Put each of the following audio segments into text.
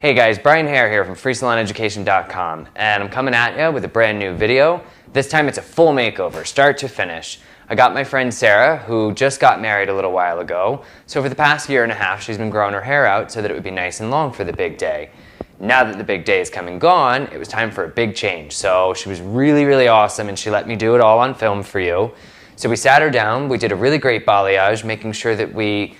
Hey guys, Brian Hare here from FreeSalonEducation.com, and I'm coming at you with a brand new video. This time it's a full makeover, start to finish. I got my friend Sarah, who just got married a little while ago, so for the past year and a half she's been growing her hair out so that it would be nice and long for the big day. Now that the big day is come and gone, it was time for a big change, so she was really awesome and she let me do it all on film for you. So we sat her down, we did a really great balayage, making sure that we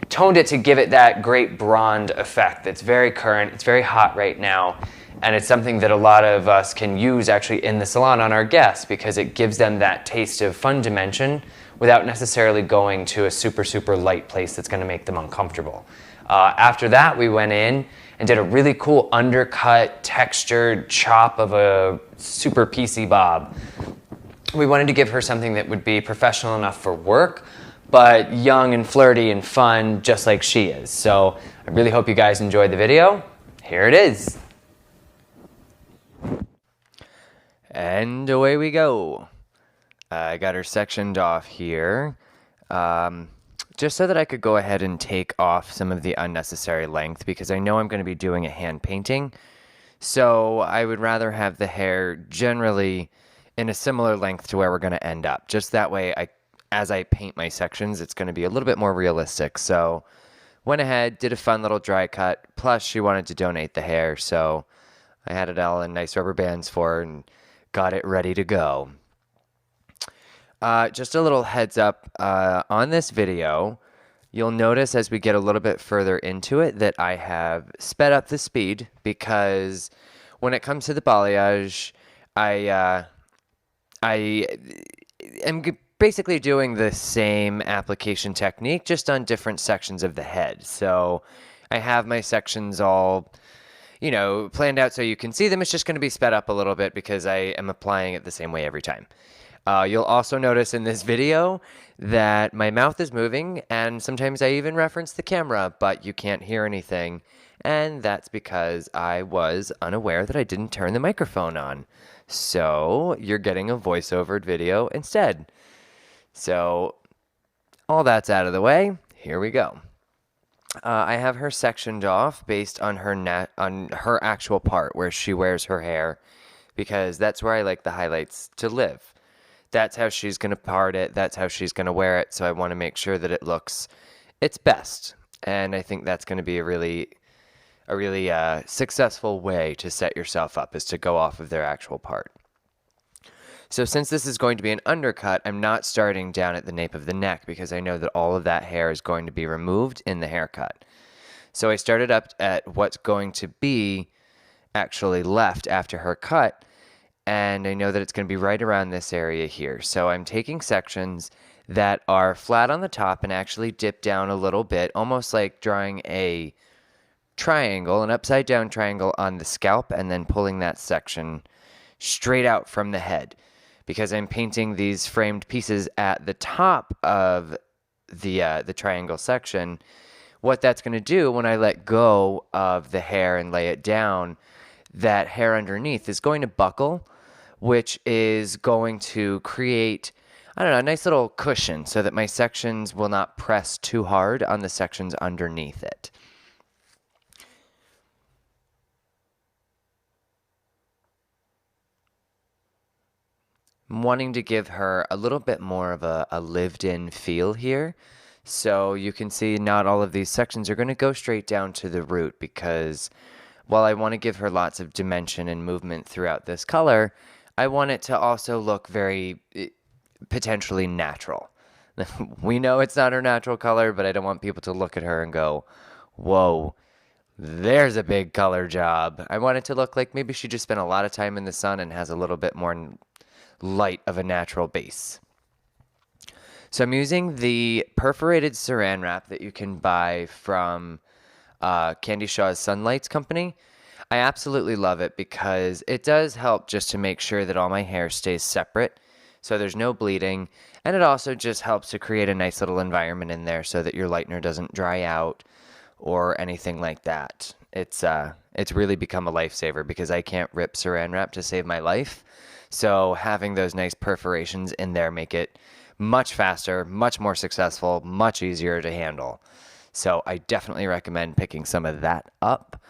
toned it to give it that great blonde effect that's very current, it's very hot right now, and it's something that a lot of us can use actually in the salon on our guests because it gives them that taste of fun dimension without necessarily going to a super light place that's going to make them uncomfortable. After that, we went in and did a really cool undercut, textured chop of a super piecey bob. We wanted to give her something that would be professional enough for work, but young and flirty and fun, just like she is. So I really hope you guys enjoyed the video. Here it is. And away we go. I got her sectioned off here, just so that I could go ahead and take off some of the unnecessary length, because I know I'm going to be doing a hand painting. So I would rather have the hair generally in a similar length to where we're going to end up. Just that way, as I paint my sections, it's going to be a little bit more realistic. So went ahead, did a fun little dry cut. Plus, she wanted to donate the hair, so I had it all in nice rubber bands for her and got it ready to go. Just a little heads up, on this video, you'll notice as we get a little bit further into it that I have sped up the speed because when it comes to the balayage, I am basically doing the same application technique, just on different sections of the head. So I have my sections all, planned out so you can see them. It's just going to be sped up a little bit because I am applying it the same way every time. You'll also notice in this video that my mouth is moving, and sometimes I even reference the camera, but you can't hear anything. And that's because I was unaware that I didn't turn the microphone on. So you're getting a voiceover video instead. So all that's out of the way. Here we go. I have her sectioned off based on her actual part where she wears her hair, because that's where I like the highlights to live. That's how she's going to part it. That's how she's going to wear it. So I want to make sure that it looks its best. And I think that's going to be a really successful way to set yourself up, is to go off of their actual part. So since this is going to be an undercut, I'm not starting down at the nape of the neck because I know that all of that hair is going to be removed in the haircut. So I started up at what's going to be actually left after her cut, and I know that it's going to be right around this area here. So I'm taking sections that are flat on the top and actually dip down a little bit, almost like drawing a triangle, an upside down triangle on the scalp, and then pulling that section straight out from the head. Because I'm painting these framed pieces at the top of the triangle section, what that's going to do when I let go of the hair and lay it down, that hair underneath is going to buckle, which is going to create, a nice little cushion so that my sections will not press too hard on the sections underneath it. I'm wanting to give her a little bit more of a lived-in feel here. So you can see not all of these sections are going to go straight down to the root, because while I want to give her lots of dimension and movement throughout this color, I want it to also look very potentially natural. We know it's not her natural color, but I don't want people to look at her and go, whoa, there's a big color job. I want it to look like maybe she just spent a lot of time in the sun and has a little bit more light of a natural base. So I'm using the perforated saran wrap that you can buy from Candy Shaw's Sunlights company. I absolutely love it because it does help just to make sure that all my hair stays separate, so there's no bleeding, and it also just helps to create a nice little environment in there so that your lightener doesn't dry out or anything like that. It's really become a lifesaver because I can't rip saran wrap to save my life. So having those nice perforations in there make it much faster, much more successful, much easier to handle. So I definitely recommend picking some of that up.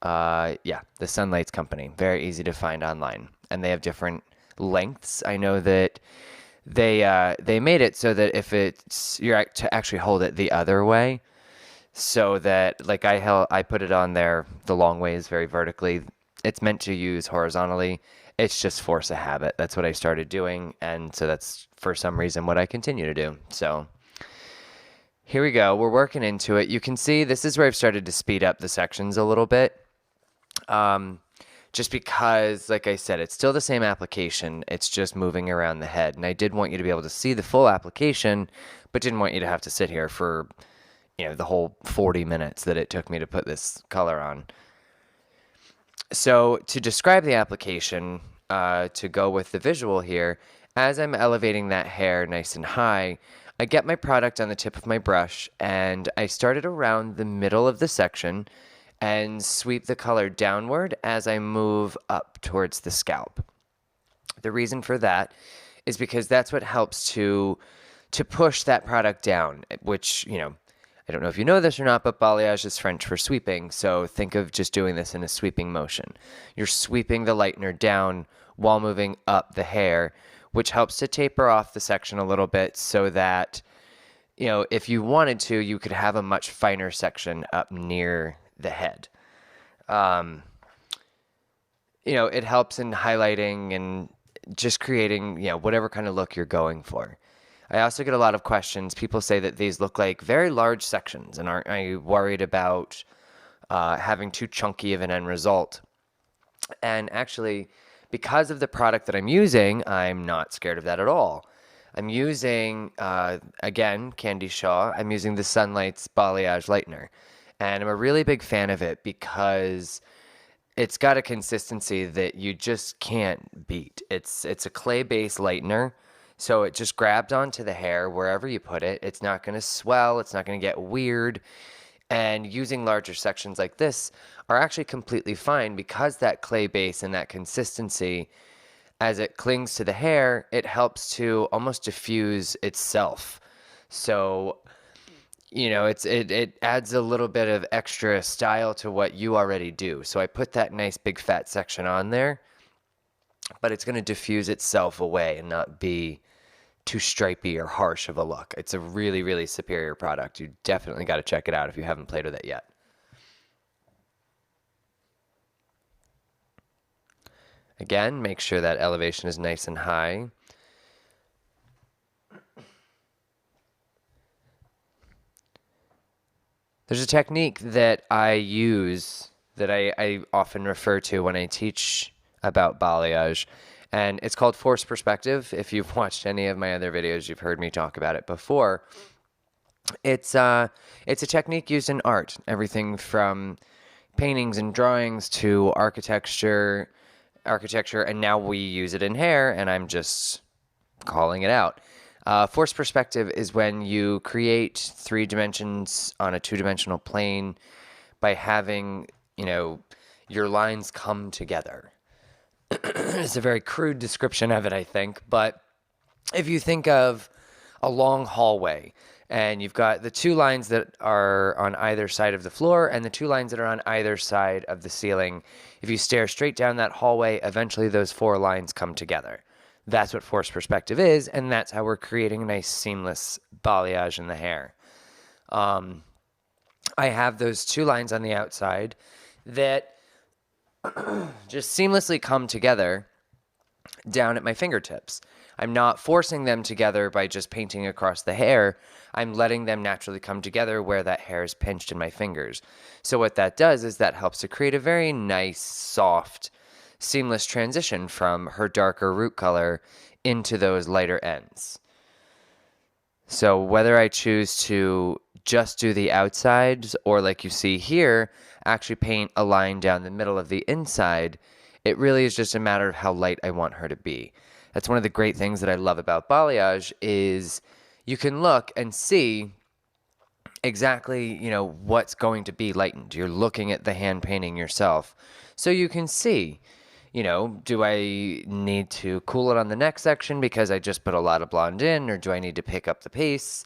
Yeah, the Sunlights Company. Very easy to find online, and they have different lengths. I know that they made it so that if it's you're to actually hold it the other way, so that like I put it on there the long ways, very vertically. It's meant to use horizontally. It's just force of habit. That's what I started doing, and so that's for some reason what I continue to do. So here we go. We're working into it. You can see this is where I've started to speed up the sections a little bit. Just because, like I said, it's still the same application. It's just moving around the head. And I did want you to be able to see the full application, but didn't want you to have to sit here for, the whole 40 minutes that it took me to put this color on. So to describe the application, to go with the visual here, as I'm elevating that hair nice and high, I get my product on the tip of my brush and I start it around the middle of the section and sweep the color downward as I move up towards the scalp. The reason for that is because that's what helps to push that product down, which, I don't know if you know this or not, but balayage is French for sweeping. So think of just doing this in a sweeping motion. You're sweeping the lightener down while moving up the hair, which helps to taper off the section a little bit so that, if you wanted to, you could have a much finer section up near the head. It helps in highlighting and just creating, whatever kind of look you're going for. I also get a lot of questions. People say that these look like very large sections, and aren't I worried about having too chunky of an end result? And actually, because of the product that I'm using, I'm not scared of that at all. I'm using, again, Candy Shaw. I'm using the Sunlights Balayage Lightener. And I'm a really big fan of it because it's got a consistency that you just can't beat. It's a clay-based lightener, so it just grabs onto the hair wherever you put it. It's not going to swell. It's not going to get weird. And using larger sections like this are actually completely fine because that clay base and that consistency, as it clings to the hair, it helps to almost diffuse itself. So, it adds a little bit of extra style to what you already do. So I put that nice big fat section on there, but it's going to diffuse itself away and not be too stripy or harsh of a look. It's a really, really superior product. You definitely got to check it out if you haven't played with it yet. Again, make sure that elevation is nice and high. There's a technique that I use that I often refer to when I teach about balayage, and it's called force perspective. If you've watched any of my other videos, you've heard me talk about it before. It's a technique used in art, everything from paintings and drawings to architecture, and now we use it in hair, and I'm just calling it out. Force perspective is when you create 3 dimensions on a 2-dimensional plane by having, your lines come together. It's a very crude description of it, I think, but if you think of a long hallway and you've got the 2 lines that are on either side of the floor and the 2 lines that are on either side of the ceiling, if you stare straight down that hallway, eventually those 4 lines come together. That's what force perspective is, and that's how we're creating a nice seamless balayage in the hair. I have those 2 lines on the outside that just seamlessly come together down at my fingertips. I'm not forcing them together by just painting across the hair. I'm letting them naturally come together where that hair is pinched in my fingers. So what that does is that helps to create a very nice, soft, seamless transition from her darker root color into those lighter ends. So whether I choose to just do the outsides or, like you see here, actually paint a line down the middle of the inside, it really is just a matter of how light I want her to be. That's one of the great things that I love about balayage is you can look and see exactly, what's going to be lightened. You're looking at the hand painting yourself. So you can see, do I need to cool it on the next section because I just put a lot of blonde in, or do I need to pick up the pace?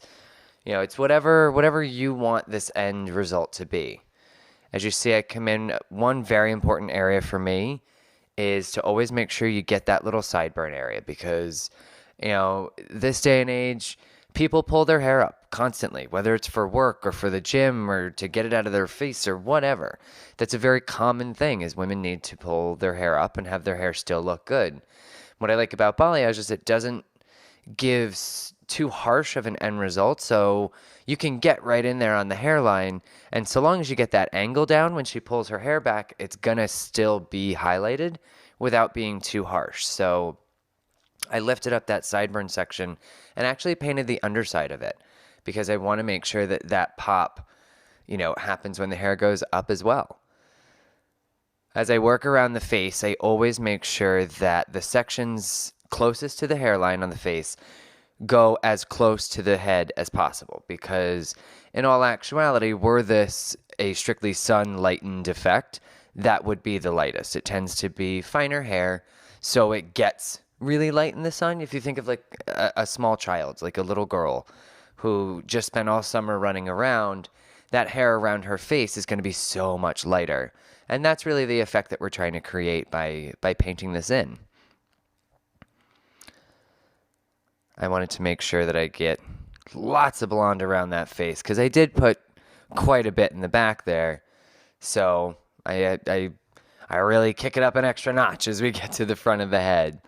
It's whatever you want this end result to be. As you see, I come in, one very important area for me is to always make sure you get that little sideburn area because, this day and age, people pull their hair up constantly, whether it's for work or for the gym or to get it out of their face or whatever. That's a very common thing is women need to pull their hair up and have their hair still look good. What I like about balayage is it doesn't give too harsh of an end result, so you can get right in there on the hairline, and so long as you get that angle down when she pulls her hair back, it's gonna still be highlighted without being too harsh. So I lifted up that sideburn section and actually painted the underside of it because I want to make sure that that pop, happens when the hair goes up as well. As I work around the face, I always make sure that the sections closest to the hairline on the face go as close to the head as possible because in all actuality, were this a strictly sun lightened effect, that would be the lightest. It tends to be finer hair, so it gets really light in the sun. If you think of like a small child, like a little girl who just spent all summer running around, that hair around her face is going to be so much lighter. And that's really the effect that we're trying to create by painting this in. I wanted to make sure that I get lots of blonde around that face because I did put quite a bit in the back there. So I really kick it up an extra notch as we get to the front of the head.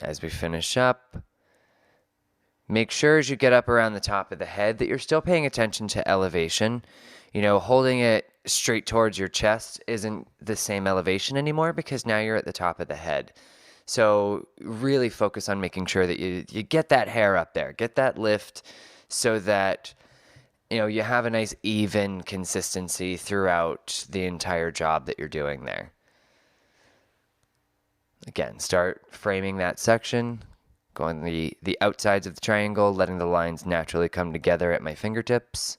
As we finish up, make sure as you get up around the top of the head that you're still paying attention to elevation. Holding it straight towards your chest isn't the same elevation anymore because now you're at the top of the head. So really focus on making sure that you get that hair up there, get that lift so that, you have a nice even consistency throughout the entire job that you're doing there. Again, start framing that section, going the outsides of the triangle, letting the lines naturally come together at my fingertips.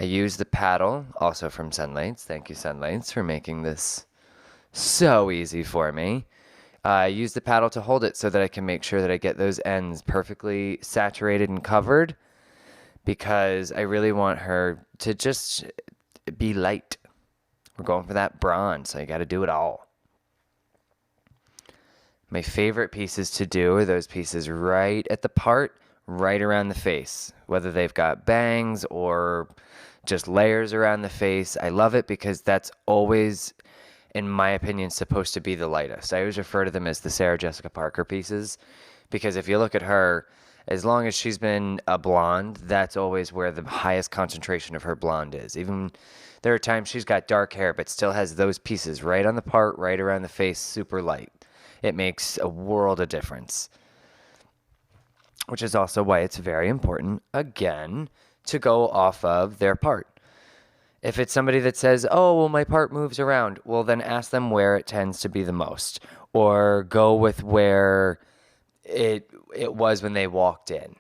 I use the paddle, also from Sunlights. Thank you, Sunlights, for making this so easy for me. I use the paddle to hold it so that I can make sure that I get those ends perfectly saturated and covered because I really want her to just be light. We're going for that bronze, so you got to do it all. My favorite pieces to do are those pieces right at the part, right around the face, whether they've got bangs or just layers around the face. I love it because that's always, in my opinion, supposed to be the lightest. I always refer to them as the Sarah Jessica Parker pieces because if you look at her, as long as she's been a blonde, that's always where the highest concentration of her blonde is. Even there are times she's got dark hair, but still has those pieces right on the part, right around the face, super light. It makes a world of difference. Which is also why it's very important, again, to go off of their part. If it's somebody that says, oh, well, my part moves around, well, then ask them where it tends to be the most. Or go with where it was when they walked in.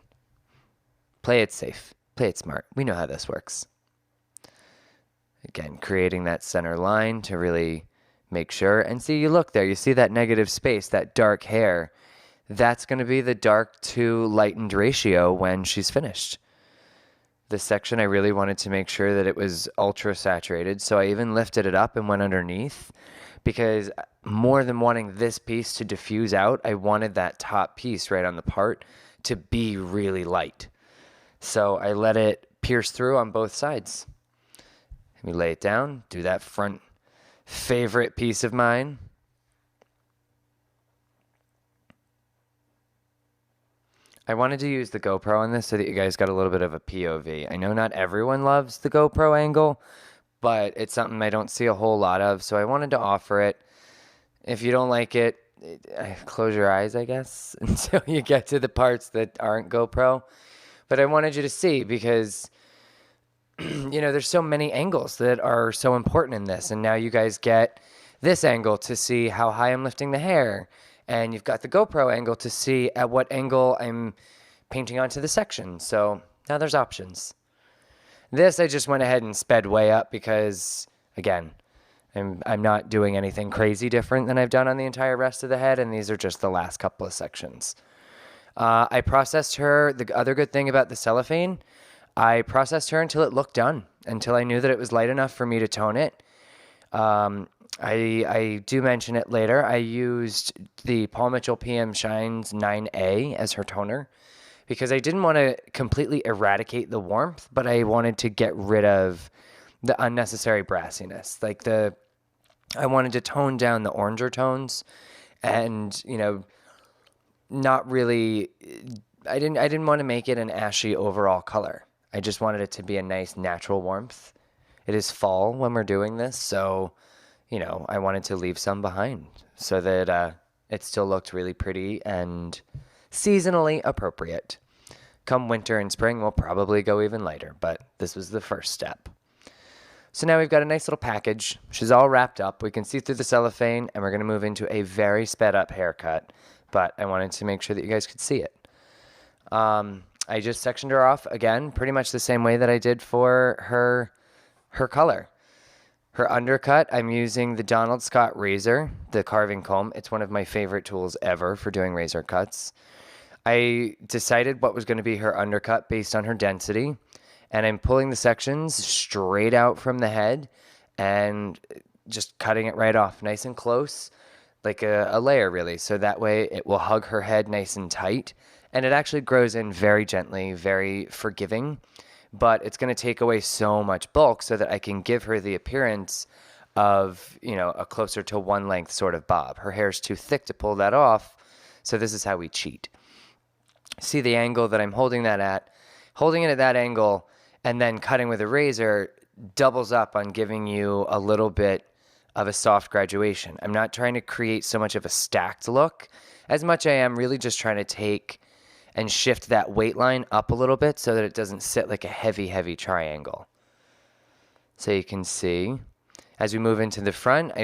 Play it safe. Play it smart. We know how this works. Again, creating that center line to really make sure. And see, you look there, you see that negative space, that dark hair. That's going to be the dark to lightened ratio when she's finished. This section, I really wanted to make sure that it was ultra saturated. So I even lifted it up and went underneath because more than wanting this piece to diffuse out, I wanted that top piece right on the part to be really light. So I let it pierce through on both sides. Let me lay it down, do that front favorite piece of mine. I wanted to use the GoPro on this so that you guys got a little bit of a POV. I know not everyone loves the GoPro angle, but it's something I don't see a whole lot of, so I wanted to offer it. If you don't like it, close your eyes, I guess, until you get to the parts that aren't GoPro. But I wanted you to see because there's so many angles that are so important in this. And now you guys get this angle to see how high I'm lifting the hair. And you've got the GoPro angle to see at what angle I'm painting onto the section. So now there's options. This I just went ahead and sped way up because, again, I'm not doing anything crazy different than I've done on the entire rest of the head. And these are just the last couple of sections. I processed her. The other good thing about the cellophane, I processed her until it looked done, until I knew that it was light enough for me to tone it. I do mention it later. I used the Paul Mitchell PM Shines 9A as her toner because I didn't want to completely eradicate the warmth, but I wanted to get rid of the unnecessary brassiness. I wanted to tone down the oranger tones and, not really, I didn't want to make it an ashy overall color. I just wanted it to be a nice natural warmth. It is fall when we're doing this, so, I wanted to leave some behind so that it still looked really pretty and seasonally appropriate. Come winter and spring, we'll probably go even lighter, but this was the first step. So now we've got a nice little package. She's all wrapped up. We can see through the cellophane, and we're going to move into a very sped up haircut, but I wanted to make sure that you guys could see it. I just sectioned her off again, pretty much the same way that I did for her color. Her undercut, I'm using the Donald Scott razor, the carving comb. It's one of my favorite tools ever for doing razor cuts. I decided what was going to be her undercut based on her density, and I'm pulling the sections straight out from the head and just cutting it right off nice and close, like a layer really, so that way it will hug her head nice and tight, and it actually grows in very gently, very forgiving, but it's going to take away so much bulk so that I can give her the appearance of, a closer to one length sort of bob. Her hair's too thick to pull that off, so this is how we cheat. See the angle that I'm holding it at that angle, and then cutting with a razor doubles up on giving you a little bit of a soft graduation. I'm not trying to create so much of a stacked look as much I am really just trying to take and shift that weight line up a little bit so that it doesn't sit like a heavy, heavy triangle. So you can see as we move into the front, I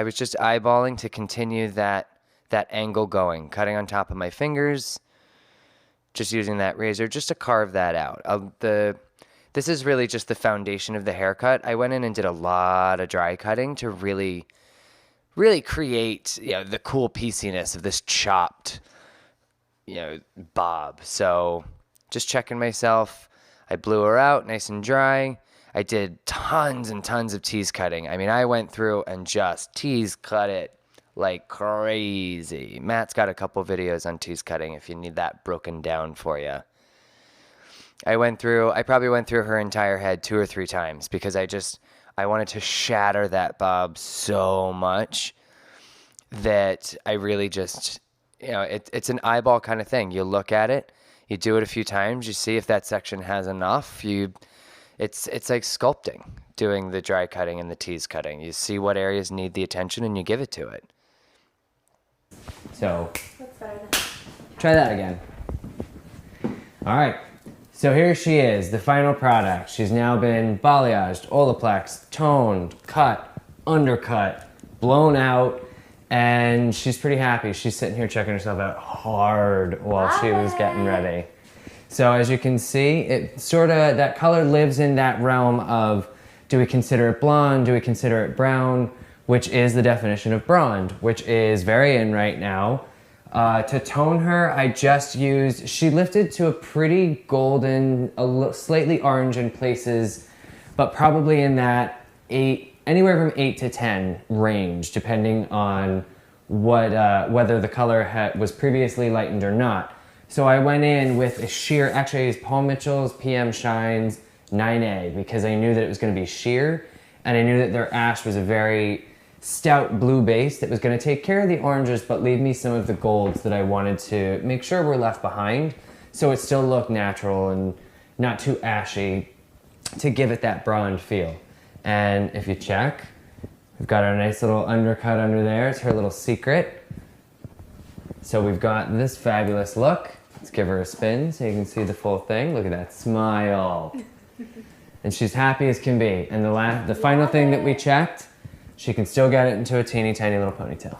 was just eyeballing to continue that angle going, cutting on top of my fingers, just using that razor just to carve that out. This is really just the foundation of the haircut. I went in and did a lot of dry cutting to really, really create, the cool pieciness of this chopped, bob. So just checking myself. I blew her out nice and dry. I did tons and tons of tease cutting. I mean, I went through and just tease cut it like crazy. Matt's got a couple videos on tease cutting if you need that broken down for you. I probably went through her entire head 2 or 3 times because I wanted to shatter that bob so much that I really just, it's an eyeball kind of thing. You look at it, you do it a few times, you see if that section has enough. It's like sculpting, doing the dry cutting and the tease cutting. You see what areas need the attention and you give it to it. So, That's better than try that again. All right. So here she is, the final product. She's now been balayaged, Olaplex, toned, cut, undercut, blown out, and she's pretty happy. She's sitting here checking herself out hard while she was getting ready. So as you can see, it that color lives in that realm of, do we consider it blonde, do we consider it brown, which is the definition of blonde, which is very in right now. To tone her, she lifted to a pretty golden, slightly orange in places, but probably in that anywhere from 8 to 10 range, depending on whether the color was previously lightened or not. So I went in with a sheer, actually I used Paul Mitchell's PM Shines 9A because I knew that it was going to be sheer, and I knew that their ash was a very stout blue base that was going to take care of the oranges but leave me some of the golds that I wanted to make sure were left behind so it still looked natural and not too ashy to give it that bronze feel. And if you check, we've got our nice little undercut under there. It's her little secret. So we've got this fabulous look. Let's give her a spin so you can see the full thing. Look at that smile. And she's happy as can be. And the final thing that we checked, she can still get it into a teeny tiny little ponytail.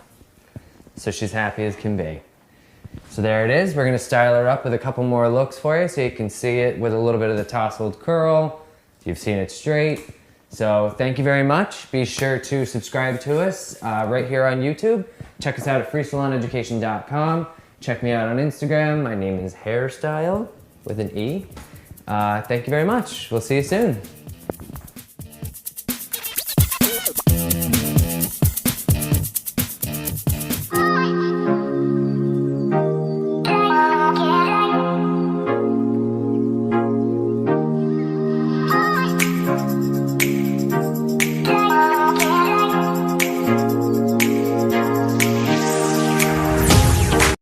So she's happy as can be. So there it is. We're going to style her up with a couple more looks for you so you can see it with a little bit of the tousled curl. You've seen it straight. So thank you very much. Be sure to subscribe to us right here on YouTube. Check us out at freesaloneducation.com. Check me out on Instagram. My name is Hairstyle with an E. Thank you very much. We'll see you soon.